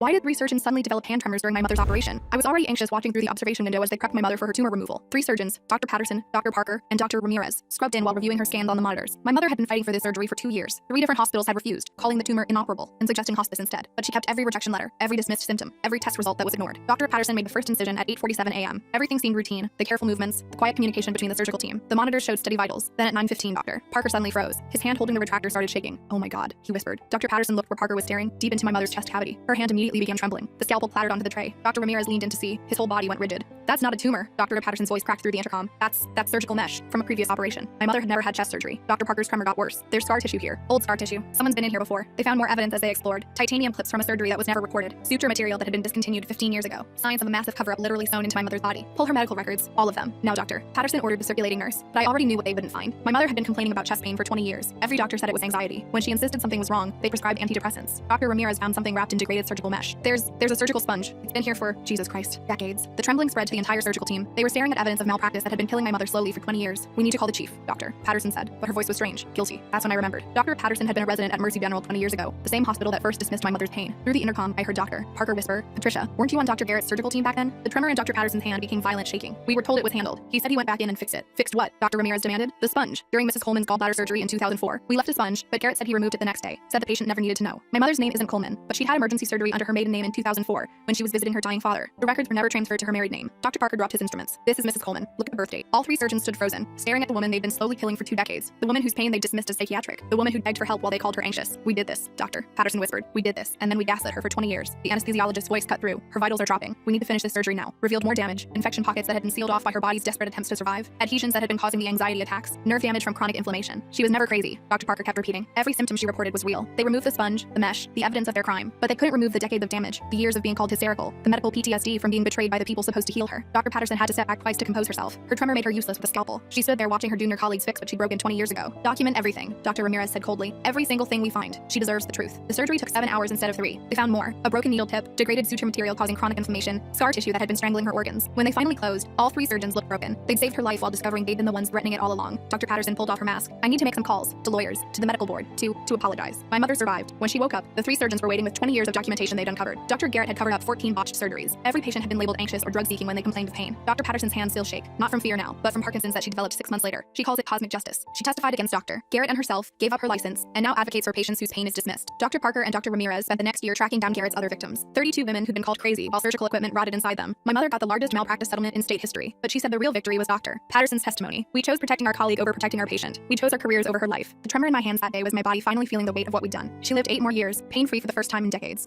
Why did 3 surgeons suddenly develop hand tremors during my mother's operation? I was already anxious watching through the observation window as they prepped my mother for her tumor removal. 3 surgeons, Dr. Patterson, Dr. Parker, and Dr. Ramirez, scrubbed in while reviewing her scans on the monitors. My mother had been fighting for this surgery for 2 years. 3 different hospitals had refused, calling the tumor inoperable and suggesting hospice instead. But she kept every rejection letter, every dismissed symptom, every test result that was ignored. Dr. Patterson made the first incision at 8:47 a.m. Everything seemed routine, the careful movements, the quiet communication between the surgical team. The monitors showed steady vitals. Then at 9:15, Dr. Parker suddenly froze. His hand holding the retractor started shaking. "Oh my God," he whispered. Dr. Patterson looked where Parker was staring, deep into my mother's chest cavity. Her hand immediately began trembling. The scalpel clattered onto the tray. Dr. Ramirez leaned in to see. His whole body went rigid. "That's not a tumor," Dr. Patterson's voice cracked through the intercom. That's surgical mesh from a previous operation. My mother had never had chest surgery. Dr. Parker's tremor got worse. "There's scar tissue here. Old scar tissue. Someone's been in here before." They found more evidence as they explored. Titanium clips from a surgery that was never recorded. Suture material that had been discontinued 15 years ago. Signs of a massive cover-up literally sewn into my mother's body. Pull her medical records. All of them. Now, Dr. Patterson ordered the circulating nurse, but I already knew what they wouldn't find. My mother had been complaining about chest pain for 20 years. Every doctor said it was anxiety. When she insisted something was wrong, they prescribed antidepressants. Dr. Ramirez found something wrapped in degraded surgical mesh. There's a surgical sponge. It's been here for, Jesus Christ, decades. The trembling spread to the entire surgical team. They were staring at evidence of malpractice that had been killing my mother slowly for 20 years. "We need to call the chief, Dr. Patterson said, but her voice was strange. Guilty. That's when I remembered. Dr. Patterson had been a resident at Mercy General 20 years ago, the same hospital that first dismissed my mother's pain. Through the intercom, I heard Dr. Parker whisper, "Patricia, weren't you on Dr. Garrett's surgical team back then?" The tremor in Dr. Patterson's hand became violent shaking. "We were told it was handled. He said he went back in and fixed it." "Fixed what?" Dr. Ramirez demanded. "The sponge. During Mrs. Coleman's gallbladder surgery in 2004. We left a sponge, but Garrett said he removed it the next day. Said the patient never needed to know. My mother's name isn't Coleman, but she'd had emergency surgery under her maiden name in 2004 when she was visiting her dying father. The records were never transferred to her married name." Dr. Parker dropped his instruments. "This is Mrs. Coleman. Look at the birth date." All 3 surgeons stood frozen, staring at the woman they'd been slowly killing for 2 decades. The woman whose pain they dismissed as psychiatric. The woman who begged for help while they called her anxious. "We did this, Dr. Patterson whispered. "We did this, and then we gaslit her for 20 years. The anesthesiologist's voice cut through. "Her vitals are dropping. We need to finish this surgery now." Revealed more damage. Infection pockets that had been sealed off by her body's desperate attempts to survive. Adhesions that had been causing the anxiety attacks. Nerve damage from chronic inflammation. She was never crazy, Dr. Parker kept repeating. Every symptom she reported was real. They removed the sponge, the mesh, the evidence of their crime. But they couldn't remove the decades of damage, the years of being called hysterical, the medical PTSD from being betrayed by the people supposed to heal her. Dr. Patterson had to step back twice to compose herself. Her tremor made her useless with a scalpel. She stood there watching her junior colleagues fix what she broken 20 years ago. "Document everything," Dr. Ramirez said coldly. "Every single thing we find. She deserves the truth." The surgery took 7 hours instead of 3. They found more. A broken needle tip, degraded suture material causing chronic inflammation, scar tissue that had been strangling her organs. When they finally closed, all 3 surgeons looked broken. They'd saved her life while discovering they'd been the ones threatening it all along. Dr. Patterson pulled off her mask. "I need to make some calls. To lawyers. To the medical board. To apologize. My mother survived. When she woke up, the 3 surgeons were waiting with 20 years of documentation they'd uncovered. Dr. Garrett had covered up 14 botched surgeries. Every patient had been labeled anxious or drug-seeking when they complained of pain. Dr. Patterson's hands still shake. Not from fear now, but from Parkinson's that she developed 6 months later. She calls it cosmic justice. She testified against Dr. Garrett and herself, gave up her license, and now advocates for patients whose pain is dismissed. Dr. Parker and Dr. Ramirez spent the next year tracking down Garrett's other victims. 32 women who'd been called crazy while surgical equipment rotted inside them. My mother got the largest malpractice settlement in state history, but she said the real victory was Dr. Patterson's testimony. "We chose protecting our colleague over protecting our patient. We chose our careers over her life." The tremor in my hands that day was my body finally feeling the weight of what we'd done. She lived 8 more years, pain-free for the first time in decades.